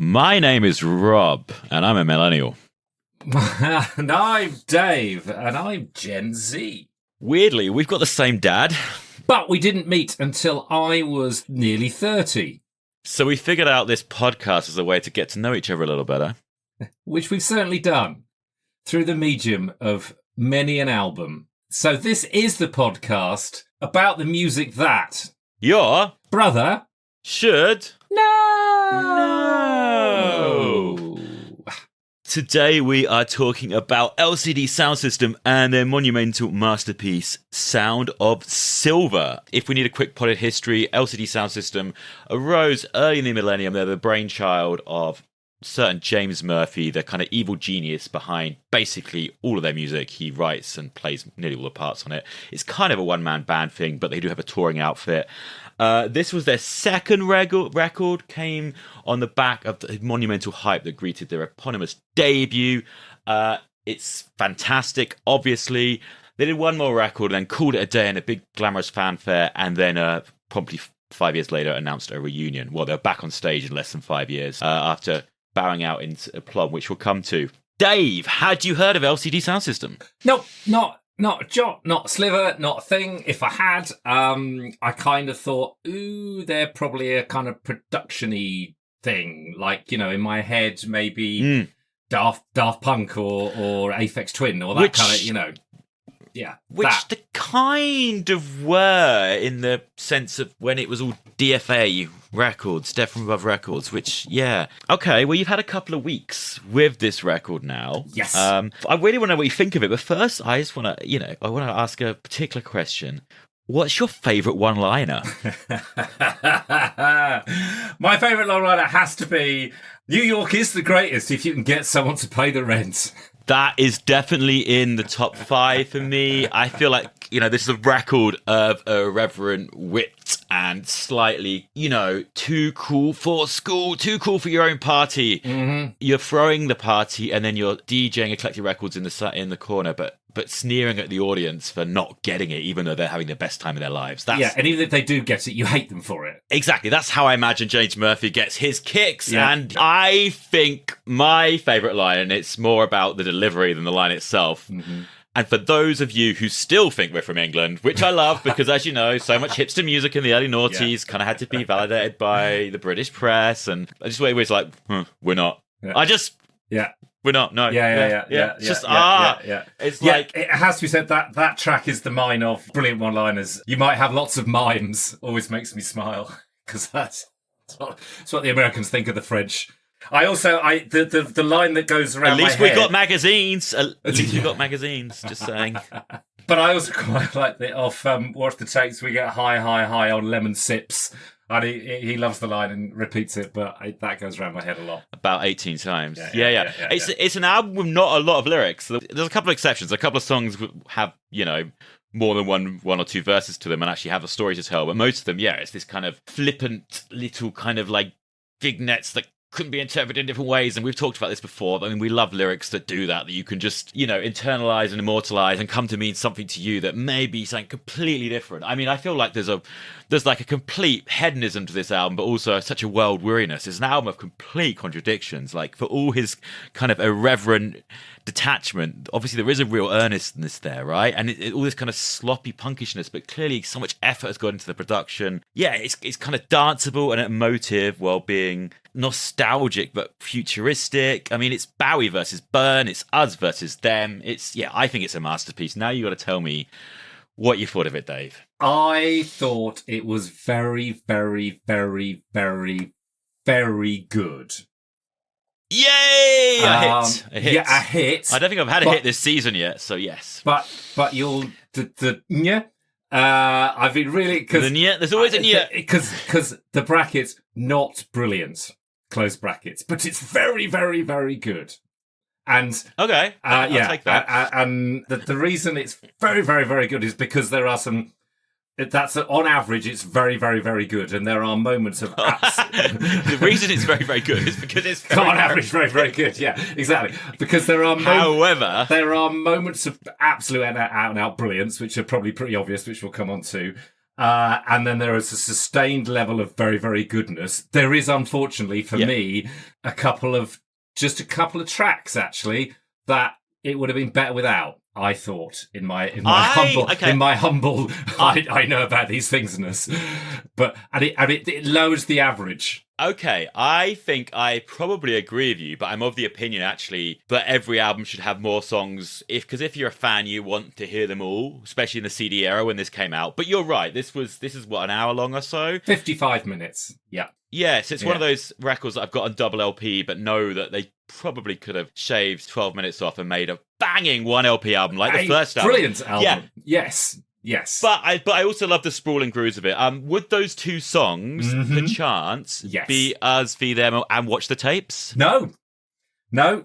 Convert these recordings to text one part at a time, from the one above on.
My name is Rob, and I'm a millennial. And I'm Dave, and I'm Gen Z. Weirdly, we've got the same dad. But we didn't meet until I was nearly 30. So we figured out this podcast as a way to get to know each other a little better. Which we've certainly done through the medium of many an album. So this is the podcast about the music that... Your brother... should... No! Today we are talking about LCD Soundsystem and their monumental masterpiece, Sound of Silver. If we need a quick potted history, LCD Soundsystem arose early in the millennium. They're the brainchild of certain James Murphy, the kind of evil genius behind basically all of their music. He writes and plays nearly all the parts on it. It's kind of a one-man band thing, but they do have a touring outfit. This was their second record, came on the back of the monumental hype that greeted their eponymous debut. It's fantastic, obviously. They did one more record and then called it a day in a big glamorous fanfare, and then promptly 5 years later announced a reunion. Well, they're back on stage in less than 5 years after bowing out into aplomb, which we'll come to. Dave, had you heard of LCD Soundsystem? Nope, not a jot, not a sliver, not a thing. If I had, I kind of thought, ooh, they're probably a kind of production-y thing. Like, you know, in my head, maybe Daft Punk or Aphex Twin or that kind of, you know. Yeah, which they kind of were in the sense of when it was all DFA records, Death from Above records, which, yeah. Okay, well, you've had a couple of weeks with this record now. Yes. I really want to know what you think of it, but first, I just want to, I want to ask a particular question. What's your favourite one-liner? My favourite one-liner has to be, New York is the greatest if you can get someone to pay the rent. That is definitely in the top 5 for me. I feel like, this is a record of irreverent wit and slightly, too cool for school, too cool for your own party. Mm-hmm. You're throwing the party and then you're DJing Eclectic Records in the corner, but sneering at the audience for not getting it, even though they're having the best time of their lives. Yeah, and even if they do get it, you hate them for it. Exactly. That's how I imagine James Murphy gets his kicks. Yeah. And I think my favourite line, and it's more about the delivery than the line itself. Mm-hmm. And for those of you who still think we're from England, which I love, because as you know, so much hipster music in the early noughties kind of had to be validated by the British press. And I just always like, we're not. Yeah. We're not, no. Yeah. It's just, It's like... It has to be said that track is the mine of brilliant one-liners. You might have lots of mimes, always makes me smile, because that's what the Americans think of the French. The line that goes around At least my we head, got magazines. At least we got magazines, just saying. But I also quite like the off What's the Takes, we get high on lemon sips. And he loves the line and repeats it, but that goes around my head a lot. About 18 times. Yeah. It's an album with not a lot of lyrics. There's a couple of exceptions. A couple of songs have, more than one or two verses to them and actually have a story to tell. But most of them, it's this kind of flippant little kind of like vignettes that couldn't be interpreted in different ways. And we've talked about this before. I mean, we love lyrics that do that you can just, internalize and immortalize and come to mean something to you that may be something completely different. I mean, I feel like there's like a complete hedonism to this album, but also such a world weariness. It's an album of complete contradictions. Like, for all his kind of irreverent detachment, obviously there is a real earnestness there, right? And all this kind of sloppy punkishness, but clearly so much effort has gone into the production. Yeah, it's kind of danceable and emotive while being nostalgic but futuristic. I mean, it's Bowie versus Byrne, it's us versus them. I think it's a masterpiece. Now you got to tell me what you thought of it, Dave. I thought it was very, very, very, very, very good. Yay! A hit. Yeah, a hit. I don't think I've had a hit this season yet, so yes. But you'll I've been really there's always a because the brackets not brilliant, close brackets, but it's very, very, very good. And okay, I'll take that. And the reason it's very, very, very good is because there are some. That's on average, it's very, very, very good, and there are moments of. The reason it's very, very good is because it's on average very, very good. Yeah, exactly. Because there are. However, there are moments of absolute out and out brilliance, which are probably pretty obvious, which we'll come on to. And then there is a sustained level of very, very goodness. There is, unfortunately, for me, a couple of tracks, actually, that it would have been better without. I thought in my humble, I know about these thingsness, but it lowers the average. Okay, I think I probably agree with you, but I'm of the opinion actually that every album should have more songs. Because if you're a fan, you want to hear them all, especially in the CD era when this came out. But you're right, this is what, an hour long or so? 55 minutes. Yeah. Yes, it's one of those records that I've got on double LP, but know that they probably could have shaved 12 minutes off and made a banging 1 LP album like the first album. Brilliant album. Yeah. Yes. But I also love the sprawling grooves of it. Would those two songs, perchance, be Us v Them and Watch the Tapes? No. No.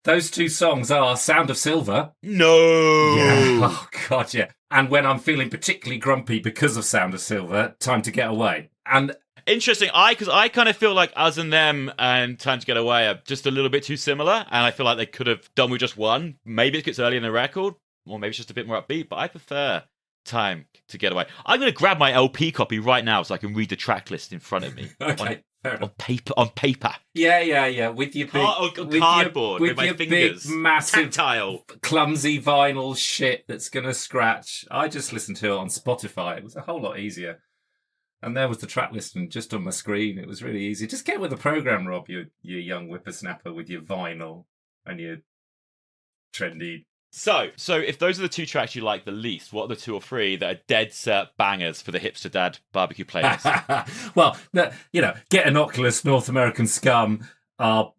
Those two songs are Sound of Silver. No. Yeah. Oh, God, yeah. And when I'm feeling particularly grumpy because of Sound of Silver, Time to Get Away. And interesting, because I kind of feel like Us and Them and Time to Get Away are just a little bit too similar, and I feel like they could have done with just one. Maybe it gets early in the record, or maybe it's just a bit more upbeat, but I prefer Time to Get Away. I'm going to grab my LP copy right now so I can read the track list in front of me. Okay. On paper. Yeah. With your big cardboard, with my fingers, big, massive, tactile, clumsy vinyl shit that's gonna scratch. I just listened to it on Spotify. It was a whole lot easier. And there was the track listing just on my screen. It was really easy. Just get with the program, Rob. You young whippersnapper with your vinyl and your trendy. So if those are the two tracks you like the least, what are the 2 or 3 that are dead set bangers for the hipster dad barbecue playlist? Well, Get an Oculus, North American Scum are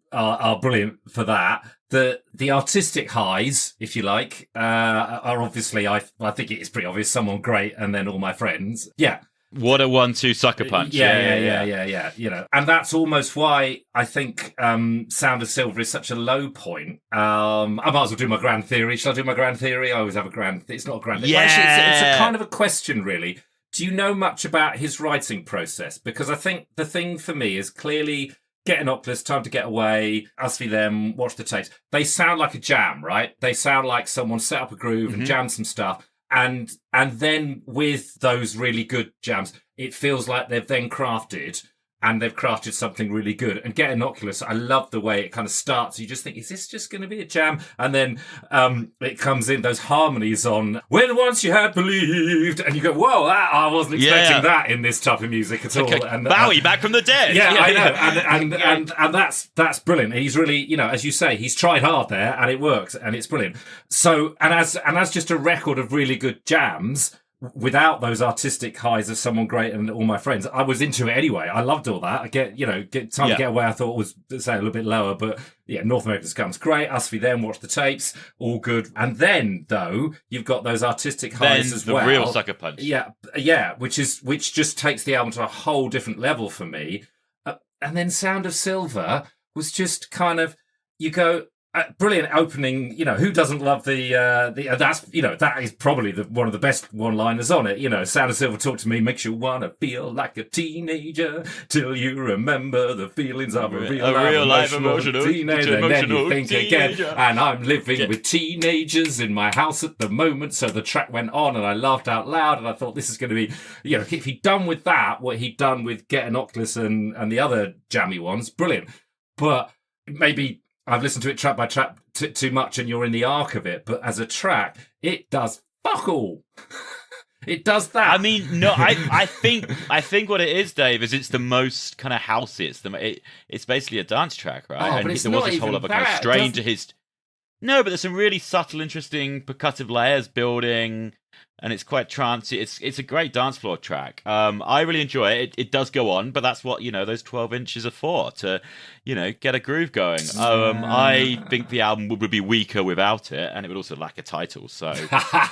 brilliant for that. The artistic highs, if you like, are obviously, I think it is pretty obvious, Someone Great and then All My Friends. Yeah. What a 1-2 sucker punch. Yeah. And that's almost why I think Sound of Silver is such a low point. I might as well do my grand theory. Shall I do my grand theory? I always have a grand... It's not a grand theory. Yeah. Actually, it's a kind of a question, really. Do you know much about his writing process? Because I think the thing for me is clearly Get an Oculus, Time to Get Away, Us v Them, Watch the Tapes. They sound like a jam, right? They sound like someone set up a groove and jammed some stuff. And then with those really good jams, it feels like they've then crafted something really good. And Get an Oculus, I love the way it kind of starts. You just think, is this just going to be a jam? And then it comes in, those harmonies on When Once You Had Believed. And you go, whoa, I wasn't expecting that in this type of music at all. And Bowie back from the dead. Yeah, I know. And that's brilliant. He's really, as you say, he's tried hard there and it works and it's brilliant. So, and as just a record of really good jams, without those artistic highs of Someone Great and All My Friends, I was into it anyway. I loved all that. I get Time to Get Away, I thought was, say, a little bit lower, but yeah, North American Scum's great. Us v Them, Watch the Tapes, all good. And then, though, you've got those artistic highs as well. The real sucker punch. Yeah, which just takes the album to a whole different level for me. And then Sound of Silver was just kind of, you go, brilliant opening. Who doesn't love that is probably one of the best one-liners on it. Sound of Silver, talk to me, makes you want to feel like a teenager till you remember the feelings of a real life emotional teenager. And then you think again, and I'm living with teenagers in my house at the moment. So the track went on and I laughed out loud and I thought this is going to be, if he'd done with that, what he'd done with Get an Oculus and the other jammy ones, brilliant. But maybe I've listened to it track by track too much and you're in the arc of it. But as a track, it does fuck all. It does that. I mean, no, I think what it is, Dave, is it's the most kind of housey. It's basically a dance track, right? Oh, and but it's there not was this even whole other that. kind of strange to his... No, but there's some really subtle, interesting percussive layers building, and it's quite trancey. It's a great dance floor track. I really enjoy it. It does go on, but that's what those 12 inches are for, to get a groove going. I think the album would be weaker without it, and it would also lack a title. So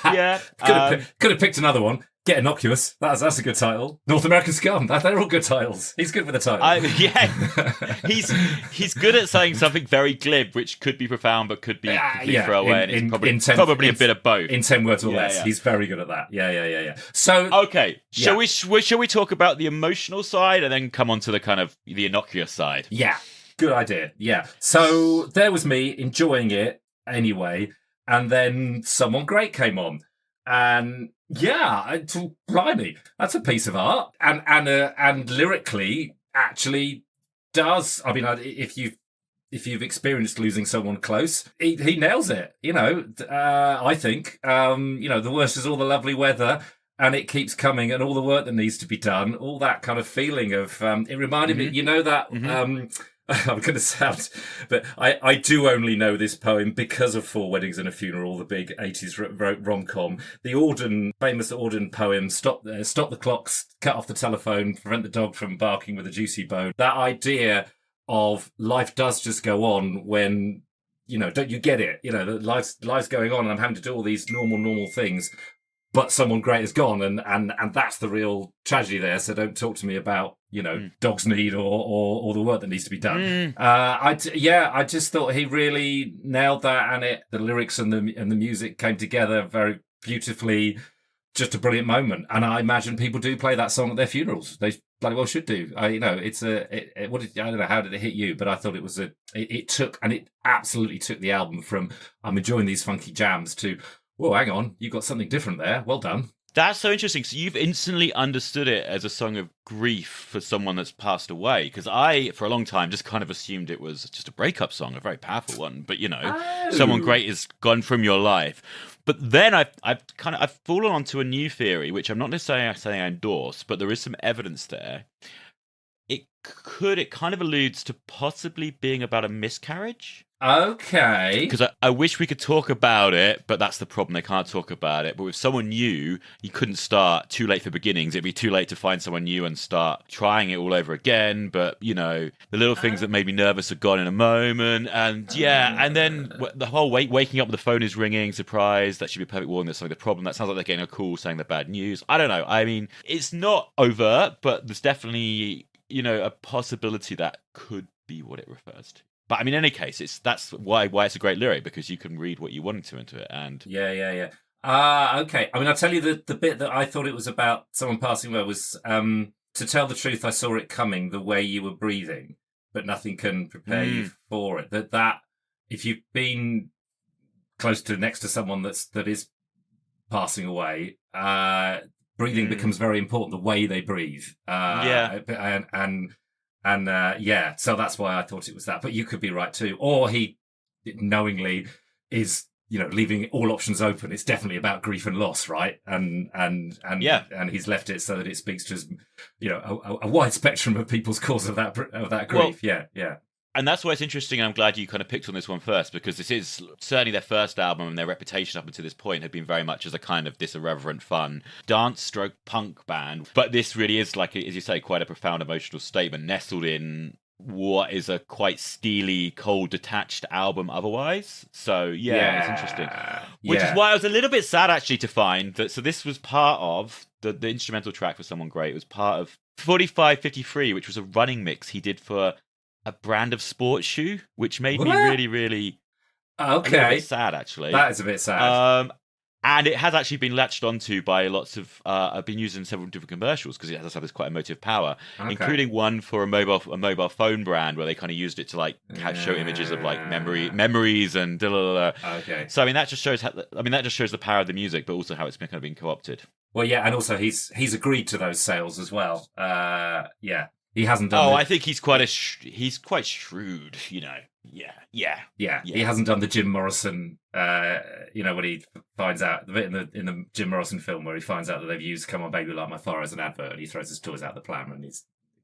yeah, could have picked another one. Get an Oculus. That's a good title. North American Scum. They're all good titles. He's good with the title. He's good at saying something very glib, which could be profound, but could be completely throwaway. And it's probably a bit of both. In 10 words or less. Yeah. He's very good at that. Yeah. So okay, shall we talk about the emotional side and then come on to the kind of the innocuous side? Yeah, good idea. Yeah. So there was me enjoying it anyway, and then Someone Great came on. And Blimey, that's a piece of art, and lyrically, actually does. I mean, if you've experienced losing someone close, he nails it. I think. The worst is all the lovely weather, and it keeps coming, and all the work that needs to be done. All that kind of feeling of. It reminded me, that. I'm going to sound, but I do only know this poem because of Four Weddings and a Funeral, the big 80s rom-com. The famous Auden poem, Stop the clocks, cut off the telephone, prevent the dog from barking with a juicy bone. That idea of life does just go on when, don't you get it? That life's going on and I'm having to do all these normal things, but someone great is gone, and that's the real tragedy there. So don't talk to me about dog's need or the work that needs to be done. I just thought he really nailed that, and the lyrics and the music came together very beautifully. Just a brilliant moment, and I imagine people do play that song at their funerals. They bloody well should do. I don't know how did it hit you, but I thought it absolutely took the album from I'm enjoying these funky jams to, whoa, hang on, you got something different there. Well done. That's so interesting. So you've instantly understood it as a song of grief for someone that's passed away. Because I, for a long time, just kind of assumed it was just a breakup song, a very powerful one. But someone great is gone from your life. But then I've fallen onto a new theory, which I'm not necessarily saying I endorse, but there is some evidence there. It kind of alludes to possibly being about a miscarriage. Okay. Because I wish we could talk about it, but that's the problem. They can't talk about it. But with someone new, you couldn't start too late for beginnings. It'd be too late to find someone new and start trying it all over again. But, the little things that made me nervous are gone in a moment. And and then the whole waking up with the phone is ringing, surprise, that should be a perfect warning, that's something the problem. That sounds like they're getting a call saying the bad news. I don't know. I mean, it's not overt, but there's definitely, a possibility that could be what it refers to. But I mean, in any case, that's why it's a great lyric, because you can read what you want to into it. And yeah. Okay. I mean, I'll tell you the bit that I thought it was about someone passing away was, to tell the truth, I saw it coming the way you were breathing, but nothing can prepare you for it. That if you've been next to someone that is passing away, breathing becomes very important. The way they breathe. So that's why I thought it was that. But you could be right too. Or he knowingly is, leaving all options open. It's definitely about grief and loss, right? And he's left it so that it speaks to, a wide spectrum of people's cause of that grief. Well, yeah. And that's why it's interesting. I'm glad you kind of picked on this one first, because this is certainly their first album, and their reputation up until this point had been very much as a kind of this irreverent, fun dance/punk band. But this really is, like, as you say, quite a profound emotional statement nestled in what is a quite steely, cold, detached album otherwise. So it's interesting. Which is why I was a little bit sad actually to find that. So this was part of the instrumental track for Someone Great. It was part of 4553, which was a running mix he did for a brand of sports shoe, which made me really, really a little bit sad, actually. That is a bit sad. And it has actually been latched onto by lots of, been used in several different commercials, because it has this quite emotive power, including one for a mobile phone brand where they kind of used it to show images of memories and Okay. So I mean that just shows the power of the music, but also how it's been kind of been co-opted. Well, yeah, and also he's agreed to those sales as well. He hasn't done. I think he's quite shrewd, Yeah. He hasn't done the Jim Morrison, when he finds out the bit in the Jim Morrison film where he finds out that they've used "Come On Baby Light My Fire" as an advert, and he throws his toys out the pram, and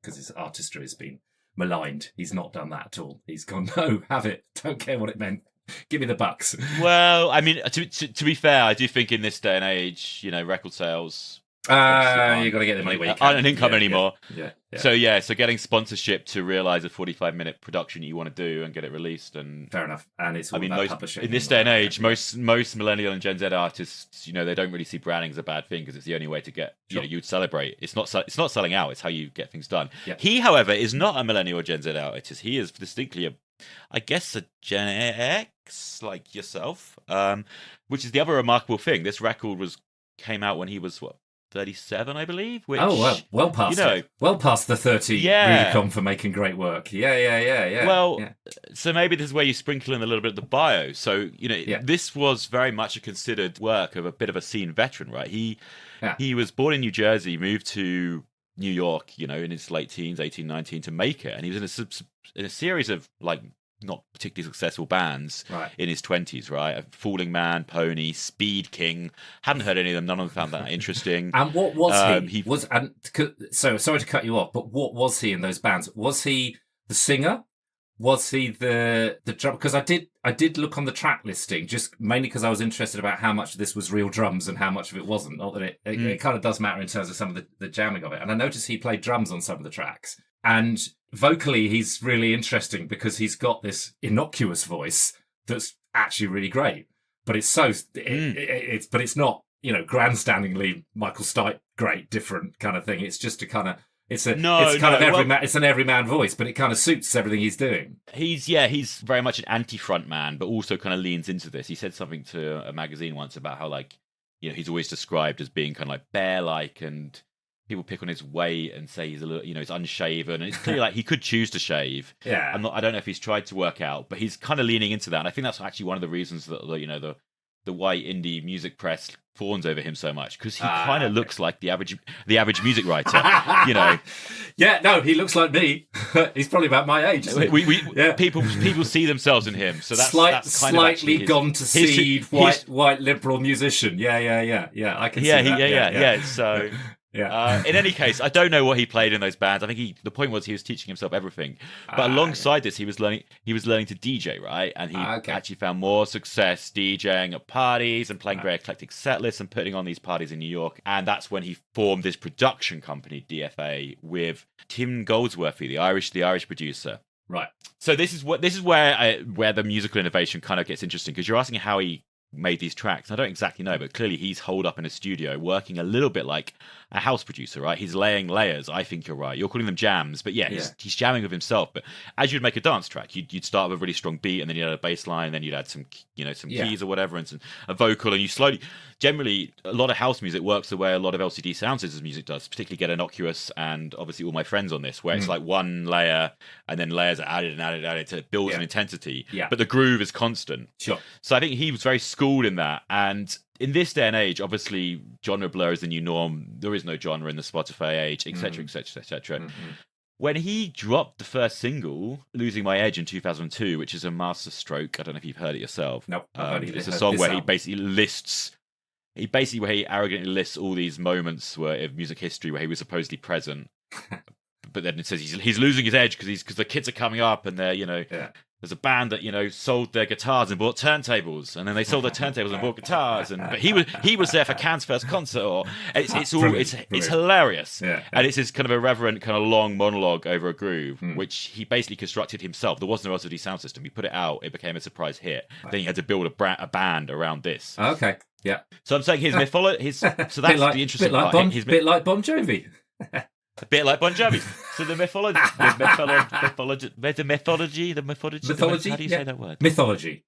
because his artistry has been maligned. He's not done that at all. He's gone, no, have it. Don't care what it meant. Give me the bucks. Well, I mean, to be fair, I do think in this day and age, record sales. You got to get the money where you can. Aren't an income anymore. Yeah. So getting sponsorship to realize a 45-minute production you want to do and get it released, and fair enough. And it's all about publishing. In this day and age, most millennial and Gen Z artists, they don't really see branding as a bad thing, because it's the only way to get you'd celebrate. It's not selling out. It's how you get things done. Yeah. He, however, is not a millennial or Gen Z artist. He is distinctly a Gen X, like yourself, which is the other remarkable thing. This record came out when he was 37, I believe. Which, well past it. Well past the 30 Rubicon for making great work. Yeah. Well, so maybe this is where you sprinkle in a little bit of the bio. So, this was very much a considered work of a bit of a scene veteran, right? He was born in New Jersey, moved to New York, in his late teens, 18, 19, to make it. And he was in a series of, like, not particularly successful bands in his 20s, right? Falling Man, Pony, Speed King. Hadn't heard any of them. None of them found that interesting. And what was he? So sorry to cut you off, but what was he in those bands? Was he the singer? Was he the drum? Because I did look on the track listing, just mainly because I was interested about how much of this was real drums and how much of it wasn't. Not that it kind of does matter in terms of some of the jamming of it. And I noticed he played drums on some of the tracks. And vocally, he's really interesting because he's got this innocuous voice that's actually really great. But it's but it's not, grandstandingly Michael Stipe great, different kind of thing. It's just a kind of it's an everyman voice, but it kind of suits everything he's doing. He's very much an anti-front man, but also kind of leans into this. He said something to a magazine once about how, like, he's always described as being kind of like bear-like, and people pick on his weight and say he's a little, he's unshaven, and it's clearly like he could choose to shave. Yeah, I don't know if he's tried to work out, but he's kind of leaning into that. And I think that's actually one of the reasons that the white indie music press fawns over him so much, because he kind of looks like the average music writer. Yeah, no, he looks like me. He's probably about my age. People see themselves in him, so that's slightly gone to seed white liberal musician. Yeah. I can see that. Yeah. So. Yeah. In any case, I don't know what he played in those bands. I think the point was he was teaching himself everything. But alongside this, he was learning to DJ, right? And he actually found more success DJing at parties and playing very eclectic set lists and putting on these parties in New York. And that's when he formed this production company, DFA, with Tim Goldsworthy, the Irish producer. Right. So this is where the musical innovation kind of gets interesting, because you're asking how he made these tracks. I don't exactly know, but clearly he's holed up in a studio working a little bit like a house producer, right? He's laying layers. I think you're right. You're calling them jams, but he's jamming with himself. But as you'd make a dance track, you'd start with a really strong beat, and then you'd add a bass line, and then you'd add some keys or whatever, and a vocal, and you slowly. Generally, a lot of house music works the way a lot of LCD Soundsystem music does, particularly Get Innocuous and obviously All My Friends on this, where it's like one layer and then layers are added to it builds an intensity. Yeah. But the groove is constant. Sure. So I think he was very schooled in that. And in this day and age, obviously, genre blur is the new norm. There is no genre in the Spotify age, etc., etc., etc. When he dropped the first single, Losing My Edge, in 2002, which is a masterstroke, I don't know if you've heard it yourself. No, it's a song where he basically arrogantly lists all these moments of music history where he was supposedly present. But then it says he's losing his edge because the kids are coming up, and they're there's a band that sold their guitars and bought turntables, and then they sold their turntables and bought guitars, but he was there for Can's first concert. It's hilarious, and it's this kind of irreverent, kind of long monologue over a groove, which he basically constructed himself. There was no LCD Soundsystem. He put it out. It became a surprise hit. Then he had to build a band around this. Okay, yeah. So I'm saying his mythology. So that's the interesting part. Bit like Bon Jovi. A bit like Bon Jovi. So the mythology. How do you say that word? Mythology.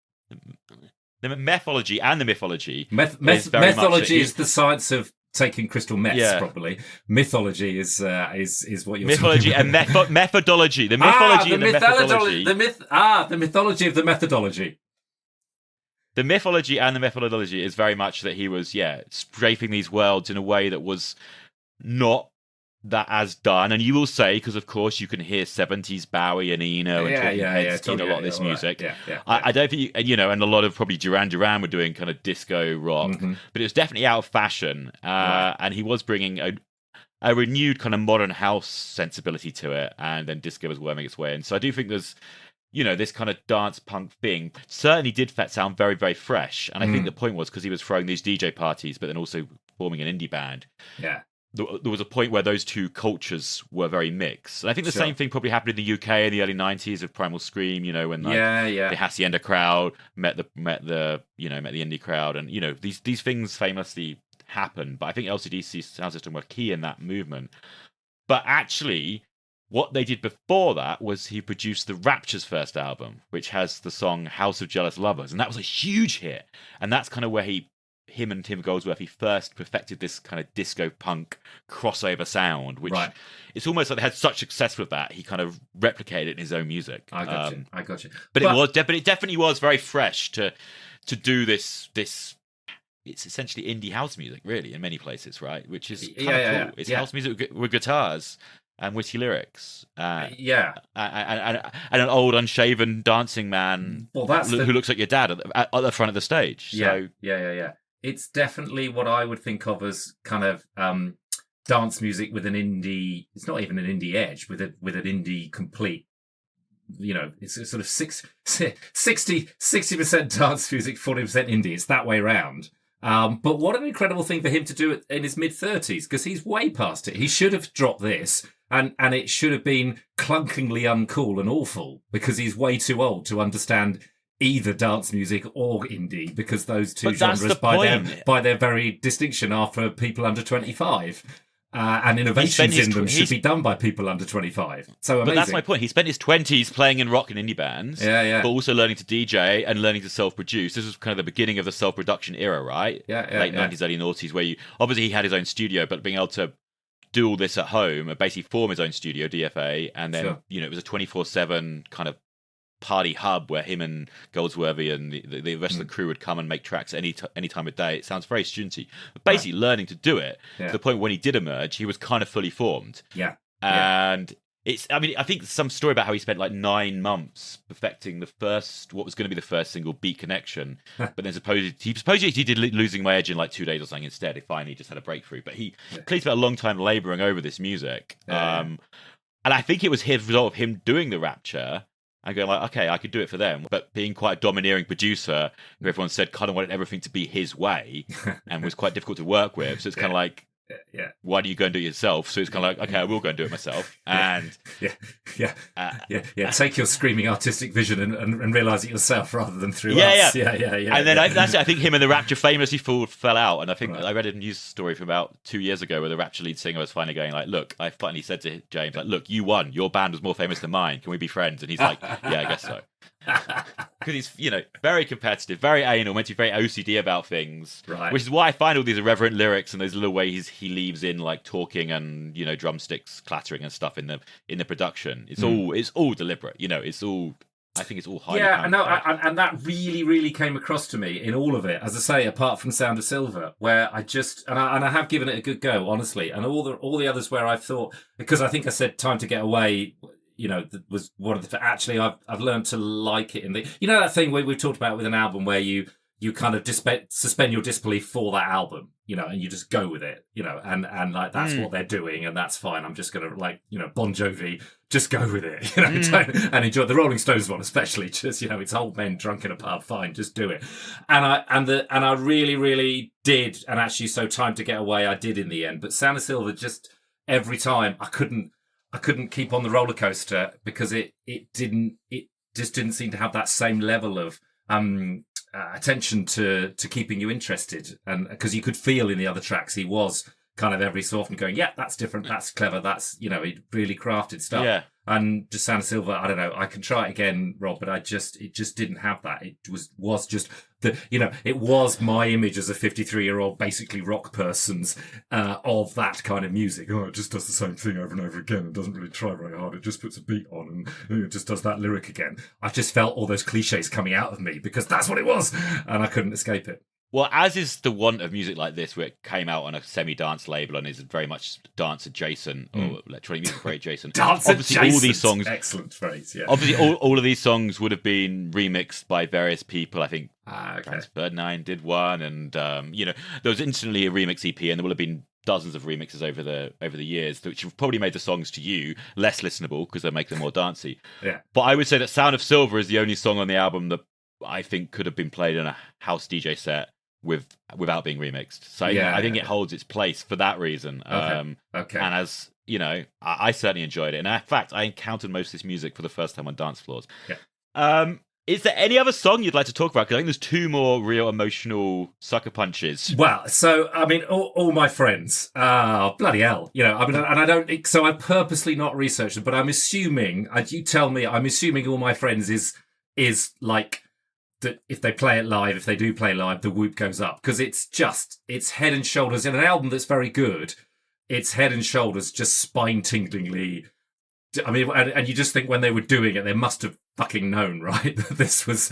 The mythology and the mythology. Mythology is the science of taking crystal meth properly. Mythology is what you're mythology talking about. And methodology. The mythology and the methodology. The mythology of the methodology. The mythology and the methodology is very much that he was strafing these worlds in a way that was not that as done. And you will say, because of course you can hear 70s Bowie and Eno and Talking Heads in a lot of this music. Yeah. I don't think and a lot of probably Duran Duran were doing kind of disco rock, but it was definitely out of fashion. And he was bringing a renewed kind of modern house sensibility to it, and then disco was worming its way in. So I do think there's this kind of dance punk thing certainly did sound very, very fresh. And I think the point was because he was throwing these DJ parties, but then also forming an indie band. Yeah. There was a point where those two cultures were very mixed. And I think the same thing probably happened in the UK in the early 90s with Primal Scream, when the Hacienda crowd met the indie crowd, and these things famously happen. But I think LCD Soundsystem were key in that movement. But actually, what they did before that was he produced the Rapture's first album, which has the song House of Jealous Lovers, and that was a huge hit. And that's kind of where he him and Tim Goldsworthy first perfected this kind of disco punk crossover sound, which it's almost like they had such success with that, he kind of replicated it in his own music. I got you. But it definitely was very fresh to do this. It's essentially indie house music, really, in many places, right? Which is kind of cool. It's house music with guitars and witty lyrics. And an old unshaven dancing man who looks like your dad at the front of the stage. So, yeah. It's definitely what I would think of as kind of dance music with an indie. It's not even an indie edge, with an indie complete. You know, it's a sort of 60% dance music, 40% indie. It's that way round. But what an incredible thing for him to do it in his mid-30s, because he's way past it. He should have dropped this, and it should have been clunkingly uncool and awful, because he's way too old to understand either dance music or indie, because those two genres, by their very distinction, are for people under 25. And innovations in them should be done by people under 25. So amazing. But that's my point. He spent his 20s playing in rock and indie bands, but also learning to DJ and learning to self-produce. This was kind of the beginning of the self-production era, right? Late 90s, early noughties, where obviously he had his own studio, but being able to do all this at home and basically form his own studio, DFA, and then it was a 24/7 kind of party hub where him and Goldsworthy and the rest of the crew would come and make tracks any time of day. It sounds very studenty, but basically learning to do it to the point when he did emerge, he was kind of fully formed. And I think some story about how he spent like 9 months perfecting what was going to be the first single, Beat Connection, but then supposedly he did Losing My Edge in like 2 days or something instead. He finally just had a breakthrough, but he clearly spent a long time laboring over this music. And I think it was his result of him doing the Rapture and going like, okay, I could do it for them, but being quite a domineering producer who everyone said kind of wanted everything to be his way and was quite difficult to work with. So it's kind of like, why do you go and do it yourself? So it's kind of like, okay, I will go and do it myself. And take your screaming artistic vision and realize it yourself rather than through us. And then that's it. I think him and the Rapture famously fell out. And I think I read a news story from about 2 years ago where the Rapture lead singer was finally going like, look, I finally said to James, like, look, you won. Your band was more famous than mine. Can we be friends? And he's like, yeah, I guess so. Because he's, very competitive, very anal, meant to be very OCD about things, which is why I find all these irreverent lyrics and those little ways he leaves in, like talking and drumsticks clattering and stuff in the production. It's all deliberate, it's all. I think it's all high. Yeah, no, and that really, really came across to me in all of it. As I say, apart from Sound of Silver, where I just and I have given it a good go, honestly, and all the others where I thought, because I think I said Time to Get Away. That was one of the. Actually, I've learned to like it in the. That thing we've talked about with an album where you kind of suspend your disbelief for that album, and you just go with it, and like that's what they're doing, and that's fine. I'm just gonna Bon Jovi, just go with it, and enjoy the Rolling Stones one especially. Just it's old men drunk in a pub, fine, just do it. And I really, really did, and actually, so Time to Get Away, I did in the end. But Sound of Silver, just every time I couldn't keep on the roller coaster because it just didn't seem to have that same level of attention to keeping you interested, and because you could feel in the other tracks he was kind of every so often going, yeah, that's different, that's clever, that's he really crafted stuff. And just Sound of Silver, I don't know, I can try it again, Rob, but it just didn't have that. It was just it was my image as a 53-year-old basically rock person's of that kind of music. Oh, it just does the same thing over and over again and doesn't really try very hard. It just puts a beat on and it just does that lyric again. I just felt all those cliches coming out of me because that's what it was, and I couldn't escape it. Well, as is the want of music like this, where it came out on a semi-dance label and is very much dance adjacent or electronic music very adjacent. Dance obviously, adjacent. All these songs, excellent phrase. Yeah. Obviously, all of these songs would have been remixed by various people. I think Franz Ferdinand did one, and there was instantly a remix EP, and there will have been dozens of remixes over the years, which have probably made the songs to you less listenable because they make them more dancey. Yeah. But I would say that Sound of Silver is the only song on the album that I think could have been played in a house DJ set without being remixed. So I think it holds its place for that reason. Okay. And as I certainly enjoyed it. And in fact, I encountered most of this music for the first time on dance floors. Yeah. Is there any other song you'd like to talk about? Because I think there's 2 more real emotional sucker punches. Well, so I mean, all my friends, bloody hell, and I don't. So I purposely not researched them, but I'm assuming. You tell me. I'm assuming all my friends is like that if they play it live, if they do play live, the whoop goes up, because it's head and shoulders in an album that's very good. It's head and shoulders just spine-tinglingly. I mean, and you just think when they were doing it, they must have fucking known, right? That this was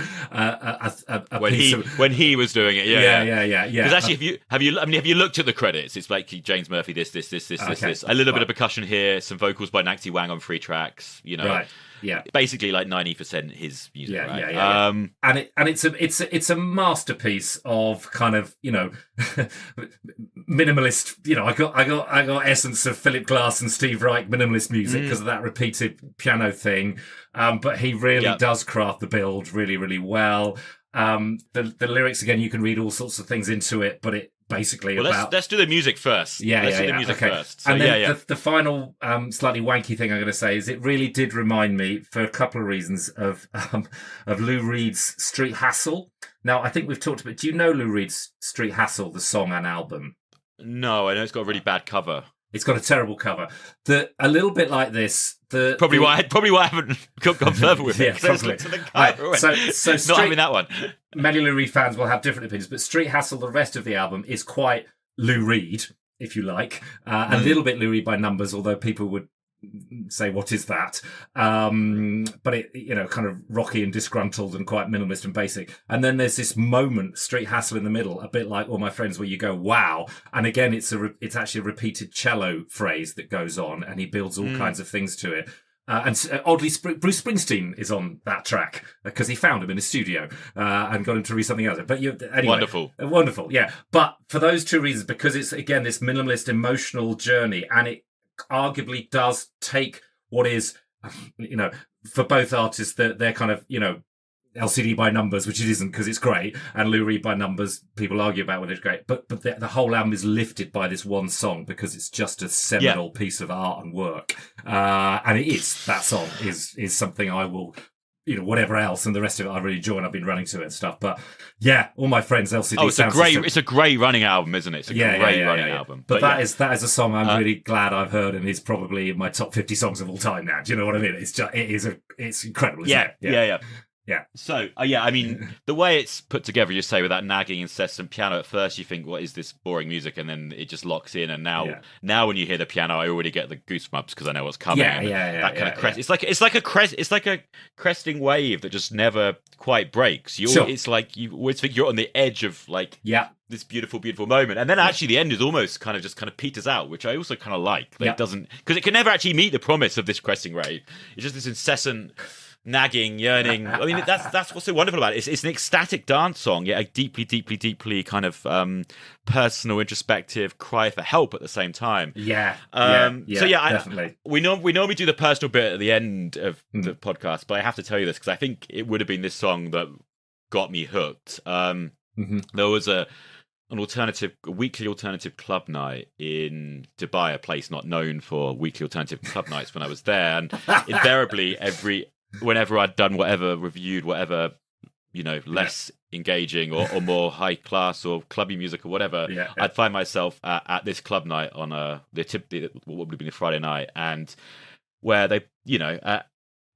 when he was doing it. Yeah. Because actually, have you looked at the credits? It's like James Murphy, this, a little bit of percussion here, some vocals by Nakti Wang on 3 tracks. You know, right. Yeah, basically like 90% his music. And it's a masterpiece of kind of, you know, minimalist. You know, I got essence of Philip Glass and Steve Reich minimalist music because of that repeated piano thing. But he really does craft the build really, really well. The lyrics, again, you can read all sorts of things into it, but it basically let's do the music first. Let's do the music first. So, and then the final slightly wanky thing I'm going to say is it really did remind me, for a couple of reasons, of Lou Reed's Street Hassle. Now, I think we've talked about. Do you know Lou Reed's Street Hassle, the song and album? No, I know it's got a really bad cover. It's got a terrible cover. A little bit like this. Probably why I haven't gone further with it. Probably. Right. So not having that one. Many Lou Reed fans will have different opinions, but Street Hassle, the rest of the album, is quite Lou Reed, if you like, a little bit Lou Reed by numbers, although people would say, what is that? But it, you know, kind of rocky and disgruntled and quite minimalist and basic. And then there's this moment, Street Hassle in the middle, a bit like All My Friends, where you go, wow. And again, it's actually a repeated cello phrase that goes on, and he builds all kinds of things to it. And oddly, Bruce Springsteen is on that track because he found him in his studio and got him to read something else. But anyway, wonderful, yeah. But for those two reasons, because it's, again, this minimalist emotional journey, and it arguably does take what is, you know, for both artists, they're kind of, you know, LCD by numbers, which it isn't because it's great, and Lou Reed by numbers, people argue about whether it's great, but the whole album is lifted by this one song because it's just a seminal piece of art and work, and that song is something I will, you know, whatever else, and the rest of it I really enjoy, and I've been running to it and stuff. But yeah, All My Friends, LCD Soundsystem. It's a great running album, isn't it? It's a great running album. But that is a song I'm really glad I've heard, and is probably in my top 50 songs of all time now. Do you know what I mean? It's incredible. Isn't it? Yeah. So, I mean, the way it's put together, you say, with that nagging, incessant piano, at first you think, what is this boring music? And then it just locks in. And now when you hear the piano, I already get the goosebumps because I know what's coming. That kind of crest. It's like a cresting wave that just never quite breaks. It's like you always think you're on the edge of this beautiful, beautiful moment. And then actually the end is almost kind of peters out, which I also kind of like. It doesn't, because it can never actually meet the promise of this cresting wave. It's just this incessant nagging, yearning. I mean, that's what's so wonderful about it. It's an ecstatic dance song, yet a deeply, deeply, deeply kind of personal, introspective cry for help at the same time. Definitely. We normally do the personal bit at the end of the podcast, but I have to tell you this because I think it would have been this song that got me hooked. There was a weekly alternative club night in Dubai, a place not known for weekly alternative club nights, when I was there, and invariably whenever I'd done reviewed whatever, you know, less engaging or more high class or clubby music or whatever, I'd find myself at this club night on what would have been a Friday night, and where they, you know,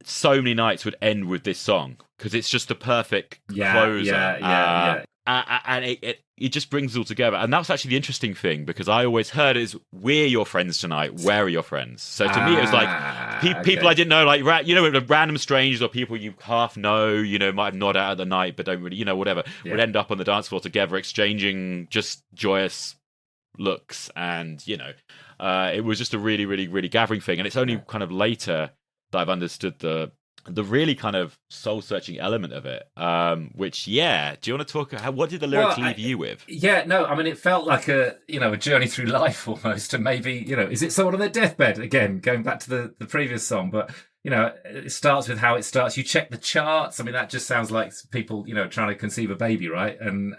so many nights would end with this song because it's just the perfect closer. And it just brings it all together. And that's actually the interesting thing, because I always heard is, we're your friends tonight, where are your friends? So to me it was like people I didn't know, like, you know, random strangers or people you half know, you know, might have nodded out of the night but don't really, you know, whatever, would end up on the dance floor together exchanging just joyous looks. And, you know, it was just a really, really, really gathering thing. And it's only kind of later that I've understood the really kind of soul-searching element of it, which, do you want to talk, what did the lyrics leave you with? I mean, it felt like a journey through life almost, and maybe, you know, is it someone on their deathbed? Again, going back to the previous song, but, you know, it starts with how it starts. You check the charts. I mean, that just sounds like people, you know, trying to conceive a baby, right? And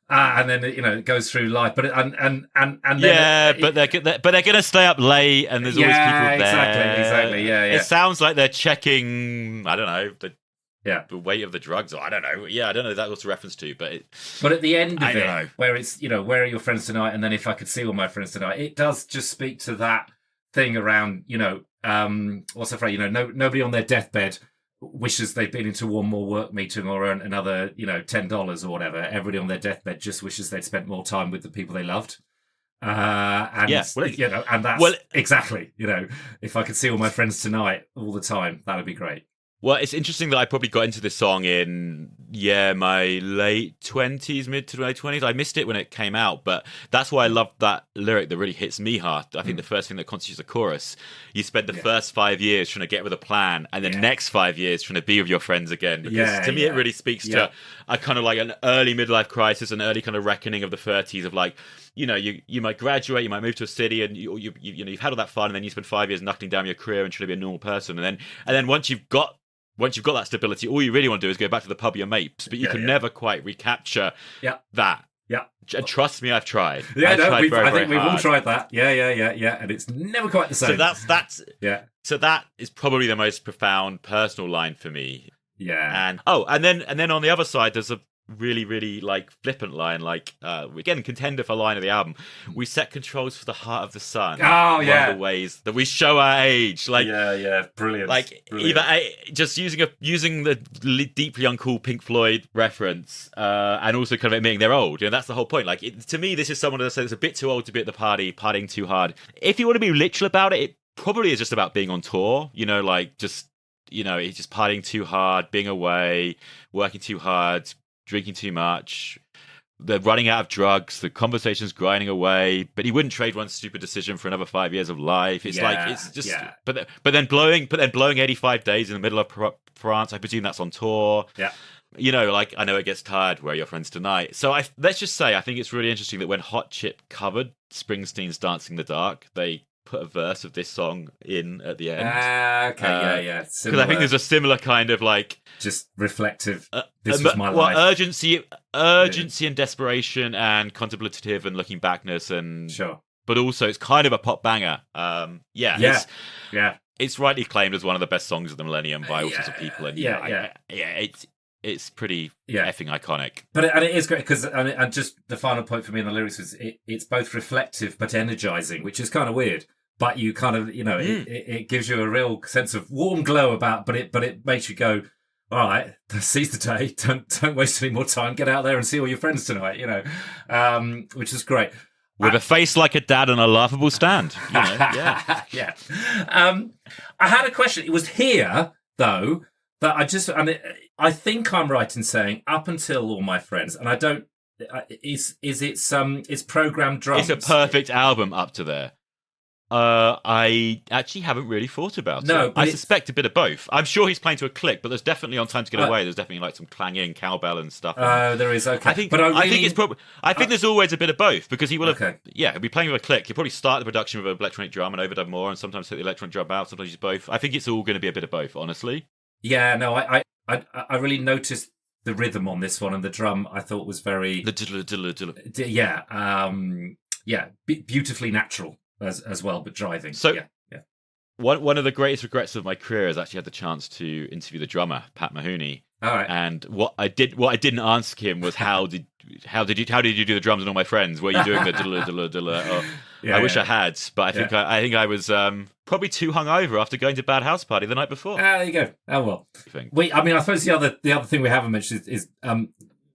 then, you know, it goes through life, but but they're going to stay up late, and there's always people there. Exactly. It sounds like they're checking, I don't know, the weight of the drugs, or I don't know. I don't know that was a reference to, but at the end of it, where it's, you know, where are your friends tonight, and then if I could see all my friends tonight, it does just speak to that thing around, you know, what's the phrase? You know, nobody on their deathbed. wishes they'd been into one more work meeting or earned another, $10 or whatever. Everybody on their deathbed just wishes they'd spent more time with the people they loved. And and that's exactly, if I could see all my friends tonight all the time, that'd be great. Well, it's interesting that I probably got into this song in, my late 20s, mid to late 20s. I missed it when it came out, but that's why I love that lyric that really hits me hard. I think the first thing that constitutes a chorus, you spend the first 5 years trying to get with a plan, and the next 5 years trying to be with your friends again. Because to me, it really speaks to a kind of like an early midlife crisis, an early kind of reckoning of the 30s of like, you might graduate, you might move to a city, and you've had all that fun, and then you spend 5 years knuckling down your career and trying to be a normal person, and then once you've got that stability, all you really want to do is go back to the pub with your mates, but you can never quite recapture that. Yeah. And trust me, I've tried. I think we've all tried that. Yeah. And it's never quite the same. So that is probably the most profound personal line for me. Yeah. And then on the other side, there's a really, really like flippant line, like again, contender for line of the album. We set controls for the heart of the sun. Oh yeah, one of the ways that we show our age. Like brilliant. Like brilliant. Just using the deeply uncool Pink Floyd reference, and also kind of admitting they're old. That's the whole point. Like to me, this is someone that says it's a bit too old to be at the party, partying too hard. If you want to be literal about it, it probably is just about being on tour. Like just he's just partying too hard, being away, working too hard, drinking too much, they're running out of drugs, the conversation's grinding away, but he wouldn't trade one stupid decision for another 5 years of life. It's but then blowing 85 days in the middle of France, I presume that's on tour. Yeah. I know it gets tired, where are your friends tonight? So let's just say, I think it's really interesting that when Hot Chip covered Springsteen's Dancing in the Dark, they put a verse of this song in at the end. Because I think there's a similar kind of like just reflective. This was my life. Urgency and desperation and contemplative and looking backness and sure. But also it's kind of a pop banger. It's rightly claimed as one of the best songs of the millennium by all sorts of people. And it's pretty effing iconic. But it is great because and just the final point for me in the lyrics is it's both reflective but energizing, which is kind of weird. But you kind of it gives you a real sense of warm glow but it makes you go, all right, seize the day, don't waste any more time, get out there and see all your friends tonight, which is great. With a face like a dad and a laughable stand. I had a question. It was here though that I think I'm right in saying up until All My Friends, and I don't. It's programmed drums. It's a perfect album up to there. I actually haven't really thought about it. I suspect a bit of both. I'm sure he's playing to a click, but there's definitely on Time to Get Away. There's definitely like some clanging cowbell and stuff. There is. Okay, I think it's probably. I think there's always a bit of both because he will have. Yeah, he'll be playing with a click. He'll probably start the production with an electronic drum and overdub more, and sometimes take the electronic drum out. Sometimes use both. I think it's all going to be a bit of both, honestly. Yeah, no, I really noticed the rhythm on this one, and the drum I thought was very beautifully natural as well, but driving. So one of the greatest regrets of my career is actually had the chance to interview the drummer Pat Mahoney. All right. And what I didn't ask him was how did you do the drums and All My Friends? Were you doing the diddle? I wish I had, but I think I was probably too hungover after going to Bad House Party the night before. There you go. Oh well. I suppose the other thing we haven't mentioned is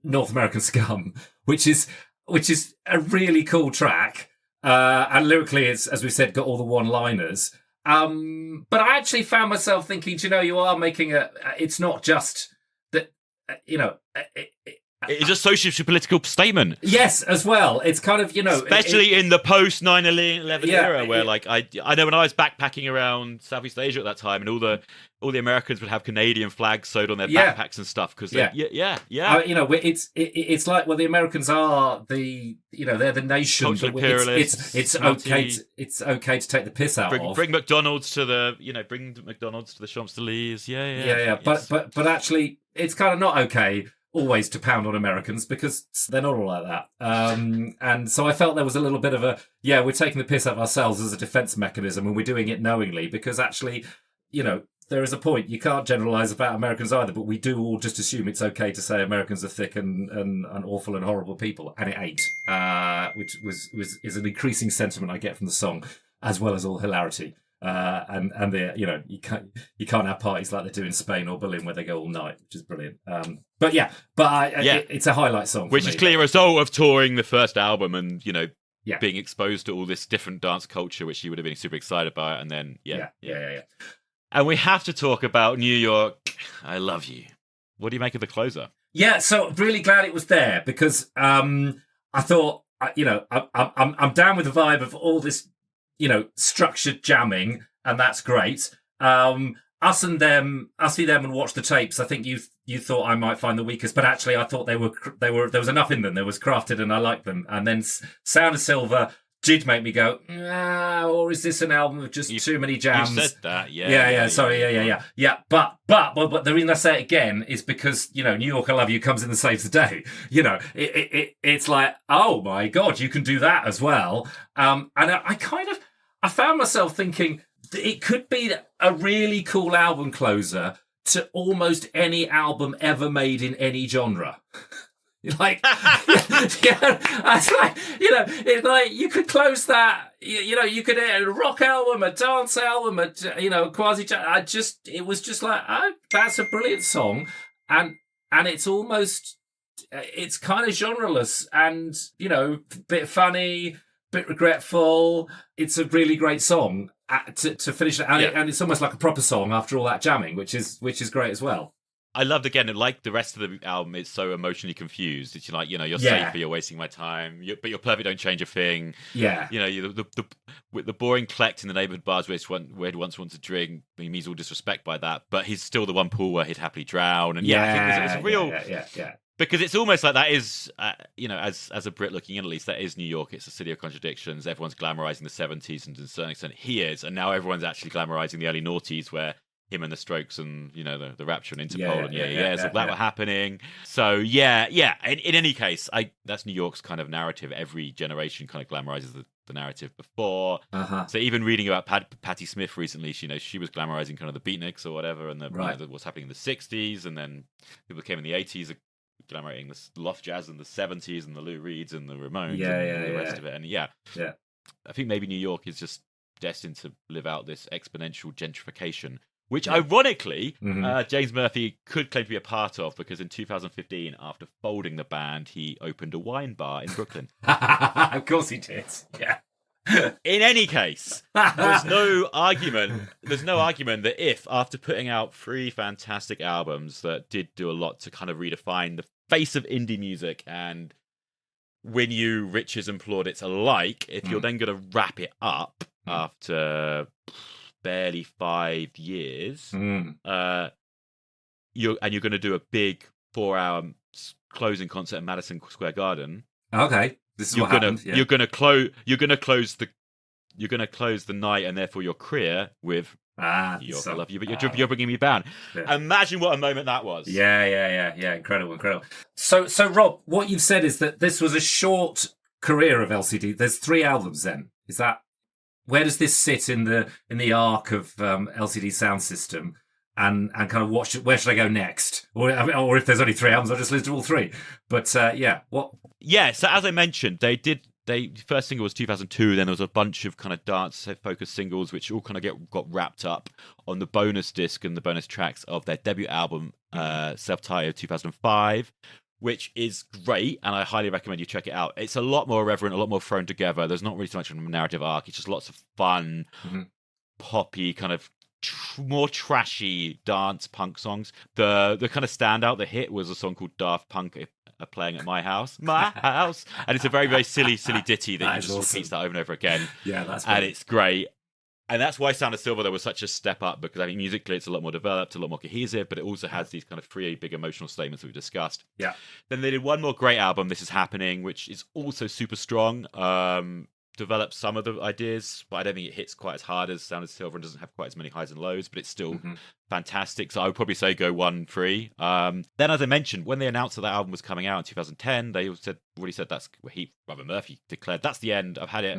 North American Scum, which is a really cool track, and lyrically it's, as we said, got all the one-liners. But I actually found myself thinking, you are making it's not just that, it's a socio-political statement. Yes, as well. It's kind of, especially in the post 9/11 era, where I know when I was backpacking around Southeast Asia at that time, and all the Americans would have Canadian flags sewed on their backpacks and stuff because it's like the Americans are they're the nation. Cultural imperialists. It's okay to take the piss out of. Bring McDonald's to the Champs-Élysées. Yeah. But actually, it's kind of not okay always to pound on Americans because they're not all like that. And so I felt there was a little bit of we're taking the piss out of ourselves as a defense mechanism, and we're doing it knowingly because actually, there is a point. You can't generalize about Americans either, but we do all just assume it's okay to say Americans are thick and awful and horrible people, and it ain't. Which is an increasing sentiment I get from the song, as well as all hilarity. and the you can't have parties like they do in Spain or Berlin where they go all night, which is brilliant. It's a highlight song, which is clearly a result of touring the first album and being exposed to all this different dance culture, which you would have been super excited about. And then yeah. And we have to talk about New York, I Love You. What do you make of the closer? Yeah, so really glad it was there because I thought, I'm down with the vibe of all this, structured jamming, and that's great. Us see them and watch the tapes. I think you thought I might find the weakest, but actually I thought they were there was enough in them. There was crafted, and I liked them. And then Sound of Silver did make me go, or is this an album of just too many jams? You said that, yeah. But the reason I say it again is because New York, I Love You comes in and saves the day. It's like, oh my God, you can do that as well. And I found myself thinking that it could be a really cool album closer to almost any album ever made in any genre. It's like you could close that. You could a rock album, a dance album, a quasi. It was just like, oh, that's a brilliant song, and it's almost, it's kind of genreless, and bit funny, bit regretful. It's a really great song to finish it, and it's almost like a proper song after all that jamming, which is great as well. I loved, again, like the rest of the album, it's so emotionally confused. It's like, you're safe, but you're wasting my time. But you're perfect, don't change a thing. Yeah. The boring collect in the neighborhood bars where he once wants to drink, he means all disrespect by that, but he's still the one pool where he'd happily drown. And I think it's a real... Yeah. Because it's almost like that is, as a Brit looking in, at least, that is New York. It's a city of contradictions. Everyone's glamorizing the 70s, and to a certain extent he is. And now everyone's actually glamorizing the early noughties, where him and the Strokes and the Rapture and Interpol so that were happening. So in any case, that's New York's kind of narrative. Every generation kind of glamorizes the narrative before. So even reading about Patti Smith recently, she was glamorizing kind of the beatniks or whatever, and what's happening in the 60s, and then people came in the 80s glamorizing the loft jazz in the 70s and the Lou Reeds and the Ramones and the rest of it. And I think maybe New York is just destined to live out this exponential gentrification, which ironically, James Murphy could claim to be a part of, because in 2015, after folding the band, he opened a wine bar in Brooklyn. Of course he did. Yeah. In any case, there's no argument that if, after putting out 3 fantastic albums that did do a lot to kind of redefine the face of indie music and win you riches and plaudits alike, if you're then going to wrap it up after barely 5 years, you're going to do a big 4-hour closing concert in Madison Square Garden. Okay, this is you're gonna close the night and therefore your career with I Love You, but you're bringing me down. Yeah. Imagine what a moment that was. Yeah. Incredible. So Rob, what you've said is that this was a short career of LCD. There's 3 albums. Then is that? Where does this sit in the arc of LCD Soundsystem, and kind of where should I go next? Or if there's only 3 albums, I'll just listen to all 3. But what? Yeah, so as I mentioned, the first single was 2002. Then there was a bunch of kind of dance-focused singles, which all kind of got wrapped up on the bonus disc and the bonus tracks of their debut album, Self-Titled 2005. Which is great, and I highly recommend you check it out. It's a lot more irreverent, a lot more thrown together. There's not really so much of a narrative arc. It's just lots of fun, poppy, kind of more trashy dance punk songs. The kind of standout, the hit, was a song called Daft Punk Playing at My House. And it's a very, very silly ditty that just repeats that over and over again. Yeah, that's great. And it's great. And that's why Sound of Silver, there was such a step up, because I think musically it's a lot more developed, a lot more cohesive, but it also has these kind of 3 big emotional statements that we've discussed. Yeah. Then they did one more great album, This Is Happening, which is also super strong. Developed some of the ideas, but I don't think it hits quite as hard as Sound of Silver and doesn't have quite as many highs and lows, but it's still fantastic. So I would probably say go 1, 3. Then, as I mentioned, when they announced that album was coming out in 2010, they already said Robert Murphy declared, that's the end. I've had it,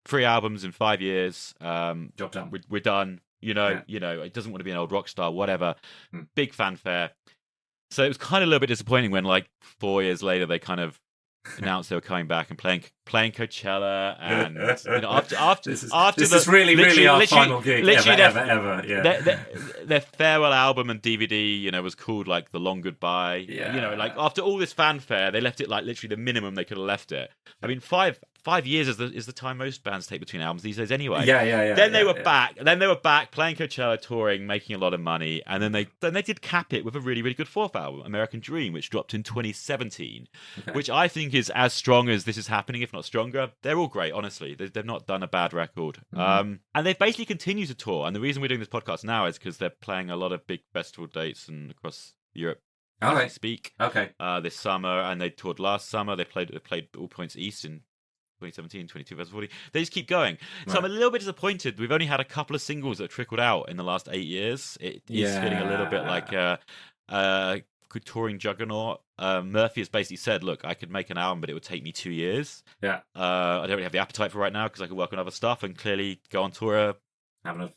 3 albums in 5 years. Job done. We're done. It doesn't want to be an old rock star, whatever. Big fanfare. So it was kind of a little bit disappointing when, like, 4 years later, they kind of announced they were coming back and playing Coachella, and after this is really our final gig ever. Yeah, their farewell album and DVD, was called like The Long Goodbye. Yeah. Like after all this fanfare, they left it like literally the minimum they could have left it. I mean, 5 years is the time most bands take between albums these days anyway. Yeah. Then they were back. Then they were back playing Coachella, touring, making a lot of money, and then they did cap it with a really, really good fourth album, American Dream, which dropped in 2017, which I think is as strong as This Is Happening, if not stronger. They're all great, honestly. They've not done a bad record. And they've basically continued to tour. And the reason we're doing this podcast now is because they're playing a lot of big festival dates and across Europe. As we speak. Okay. This summer, and they toured last summer. They played All Points East in 2017, 22 versus 40. They just keep going. So Right. I'm a little bit disappointed. We've only had a couple of singles that trickled out in the last 8 years. It is feeling a little bit like a touring juggernaut. Murphy has basically said, look, I could make an album, but it would take me 2 years. Yeah. I don't really have the appetite for right now because I could work on other stuff and clearly go on tour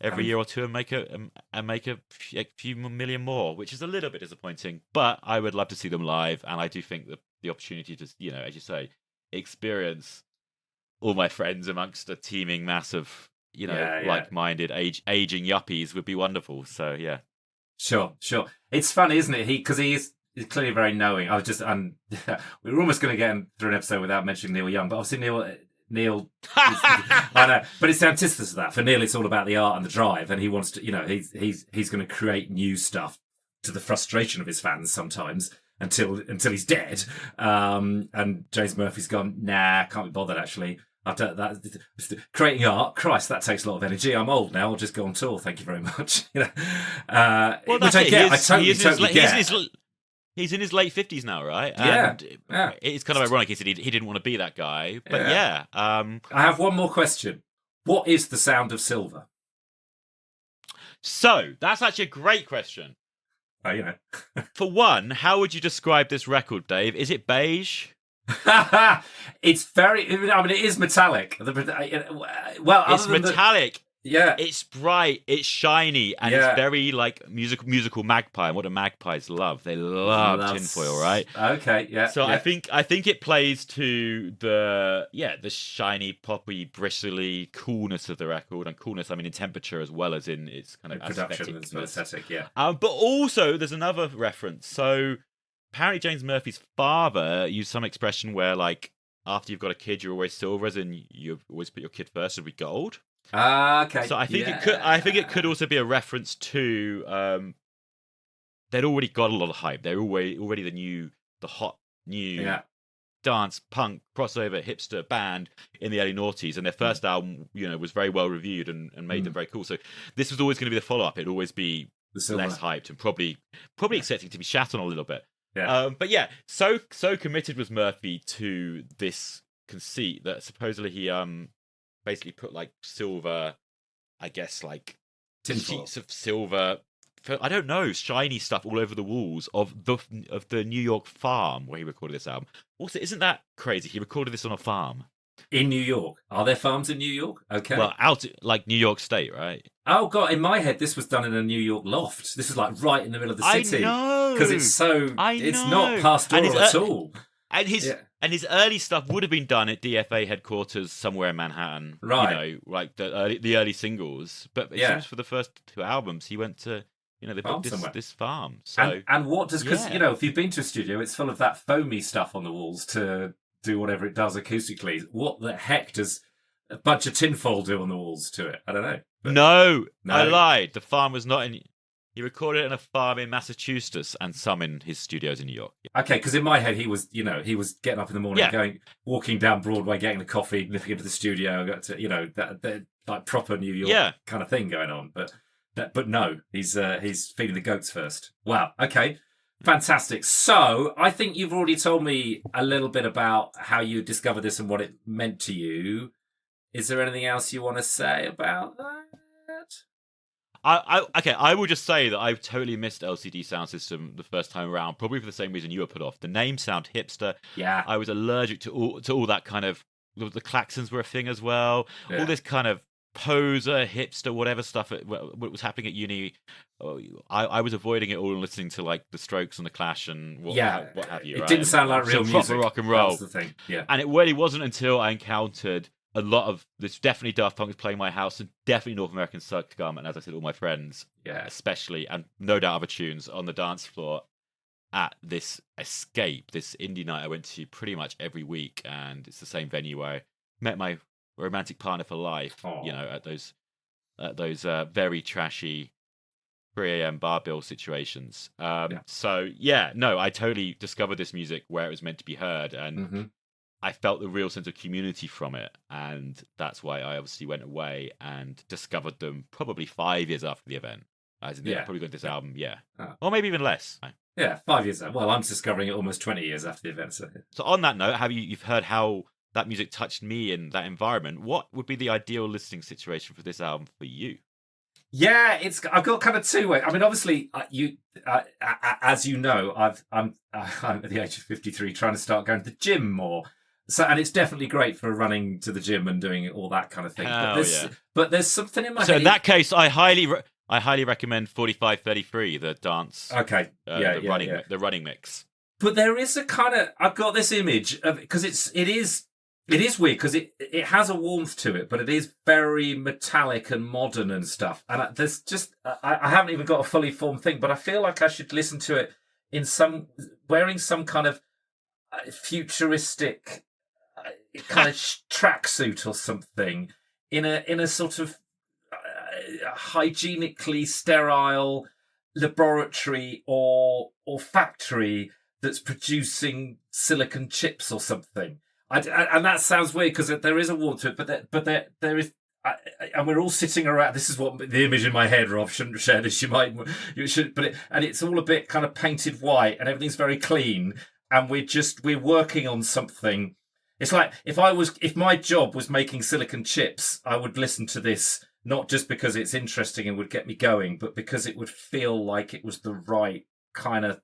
every year or two and make a few million more, which is a little bit disappointing. But I would love to see them live, and I do think that the opportunity to, as you say, experience all my friends amongst a teeming mass of, like-minded, aging yuppies would be wonderful. So, yeah. Sure. It's funny, isn't it? Because he's clearly very knowing. We were almost going to get him through an episode without mentioning Neil Young, but obviously Neil I know, but it's the antithesis of that. For Neil, it's all about the art and the drive, and he wants to, he's going to create new stuff to the frustration of his fans sometimes until he's dead. And James Murphy's gone, nah, can't be bothered actually. I've done that. Creating art, Christ, that takes a lot of energy. I'm old now. I'll just go on tour. Thank you very much. Well, which I get. I totally get. He's in his late 50s now, right? Yeah. It's kind of ironic. He said he didn't want to be that guy, but yeah. I have one more question. What is the sound of silver? So that's actually a great question. For one, how would you describe this record, Dave? Is it beige? It's very. it is metallic. It's metallic. Yeah, it's bright, it's shiny, and it's very like musical magpie. And what do magpies love? They love tinfoil, right? Okay, yeah. So I think it plays to the shiny, poppy, bristly coolness of the record, and coolness I mean in temperature as well as in its kind of production and aesthetic. Yeah. But also there's another reference. So apparently James Murphy's father used some expression where like after you've got a kid, you're always silver, as in you always put your kid first, would be gold. Okay. So I think it could also be a reference to they'd already got a lot of hype. They're already the hot new dance punk crossover hipster band in the early noughties, and their first album was very well reviewed and made them very cool. So this was always going to be the follow up. It'd always be less hyped and probably expecting to be shat on a little bit. Yeah. But yeah, so committed was Murphy to this conceit that supposedly he basically put like silver, I guess like sheets of silver, I don't know, shiny stuff all over the walls of the New York farm where he recorded this album. Also, isn't that crazy? He recorded this on a farm in New York. Are there farms in New York? Okay. Well, out like New York State, right? Oh god, in my head, this was done in a New York loft. This is like right in the middle of the city. I know, because it's not pastoral at all. And his early stuff would have been done at DFA headquarters somewhere in Manhattan, right? Like the early singles. But it seems for the first 2 albums, he went to they built this farm. So and what does if you've been to a studio, it's full of that foamy stuff on the walls to do whatever it does acoustically. What the heck does a bunch of tinfoil do on the walls to it? I don't know. No, I lied. The farm was not in. He recorded it in a farm in Massachusetts and some in his studios in New York. Okay, because in my head he was getting up in the morning, walking down Broadway, getting a coffee, nipping into the studio, got to that like proper New York kind of thing going on. But no, he's feeding the goats first. Wow. Okay, fantastic. So I think you've already told me a little bit about how you discovered this and what it meant to you. Is there anything else you want to say about that? I will just say that I totally missed LCD Soundsystem the first time around, probably for the same reason you were put off. The name sound hipster. Yeah. I was allergic to all that kind of. The klaxons were a thing as well. Yeah. All this kind of poser, hipster, whatever stuff what was happening at uni. I was avoiding it all and listening to like the Strokes and the Clash and what have you. It right? didn't sound like real music. Proper rock and roll. That was the thing. Yeah. And it really wasn't until I encountered a lot of this. Definitely Daft Punk was playing my house, and definitely North American Scum, and as I said, all my friends, especially, and no doubt other tunes on the dance floor at this Escape, this indie night I went to pretty much every week, and it's the same venue where I met my romantic partner for life. Aww. You know, at those very trashy 3 a.m. bar bill situations. So I totally discovered this music where it was meant to be heard, and I felt the real sense of community from it, and that's why I obviously went away and discovered them probably 5 years after the event. As in, probably got this album, or maybe even less. Yeah, 5 years. Well, I'm discovering it almost 20 years after the event. So on that note, you've heard how that music touched me in that environment? What would be the ideal listening situation for this album for you? Yeah, I've got kind of two ways. I mean, obviously, as you know, I'm at the age of 53, trying to start going to the gym more. So, and it's definitely great for running to the gym and doing all that kind of thing. But there's something in my head. So in that case, I highly recommend 4533, the dance. Okay. The running mix. But there is a kind of, I've got this image of, because it is weird because it has a warmth to it, but it is very metallic and modern and stuff. And there's just, I haven't even got a fully formed thing, but I feel like I should listen to it wearing some kind of futuristic kind of tracksuit or something in a sort of hygienically sterile laboratory or factory that's producing silicon chips or something. And that sounds weird because there is a warmth to it, but there is, and we're all sitting around. This is what the image in my head. Rob shouldn't share this. You should, and it's all a bit kind of painted white, and everything's very clean, and we're working on something. It's like if my job was making silicon chips, I would listen to this not just because it's interesting and would get me going, but because it would feel like it was the right kind of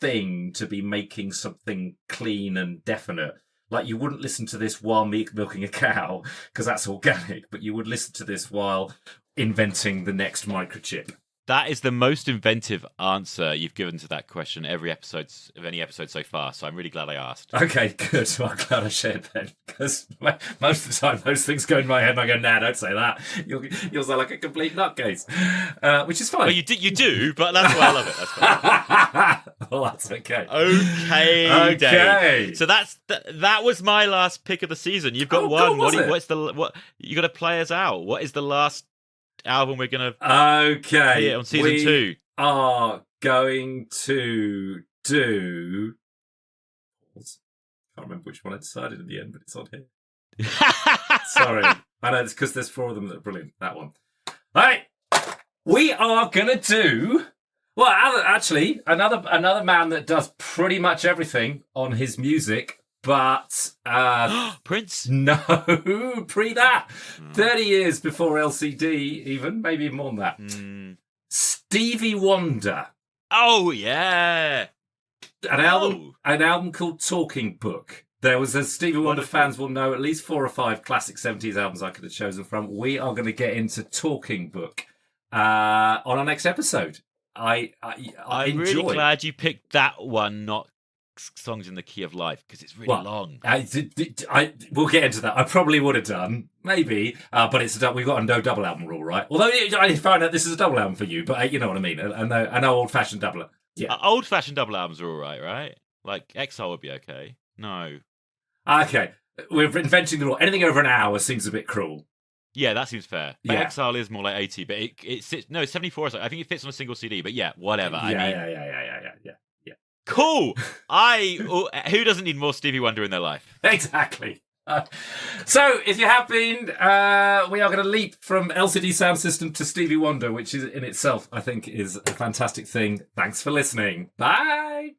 thing to be making something clean and definite. Like, you wouldn't listen to this while milking a cow because that's organic, but you would listen to this while inventing the next microchip. That is the most inventive answer you've given to that question of any episode so far. So I'm really glad I asked. Okay, good. Well, I'm glad I shared that, because most of the time those things go in my head and I go, nah, don't say that. You'll sound like a complete nutcase, which is fine. Well, you do, but that's why I love it. That's fine. Well, that's okay. Okay. Dave. So that was my last pick of the season. You've got one. What you got to play us out? What is the last album we're gonna hear on season 2? Are going to do, can't remember which one I decided in the end, but it's on here. Sorry, I know it's because there's 4 of them that are brilliant. That one. All right, we are gonna do, well, actually another man that does pretty much everything on his music, but Prince? No, pre that. 30 years before LCD, even, maybe even more than that. Stevie Wonder. Oh yeah. An album called Talking Book. There was, as Stevie Wonder fans will know, at least 4 or 5 classic 70s albums I could have chosen from. We are going to get into Talking Book on our next episode. I'm really glad you picked that one, not Songs in the Key of Life, because it's really long. We'll get into that. I probably would have done, maybe, but we've got a no double album rule, right? Although I found out this is a double album for you, but you know what I mean. I know old-fashioned double. Yeah, old-fashioned double albums are all right? Like Exile would be okay. No. Okay, we're inventing the rule. Anything over an hour seems a bit cruel. Yeah, that seems fair. But Exile is more like 80, but it's 74. So I think it fits on a single CD. But yeah, whatever. Yeah. Cool. Who doesn't need more Stevie Wonder in their life? Exactly. So, if you have been, we are going to leap from LCD Soundsystem to Stevie Wonder, which is in itself, I think, is a fantastic thing. Thanks for listening. Bye.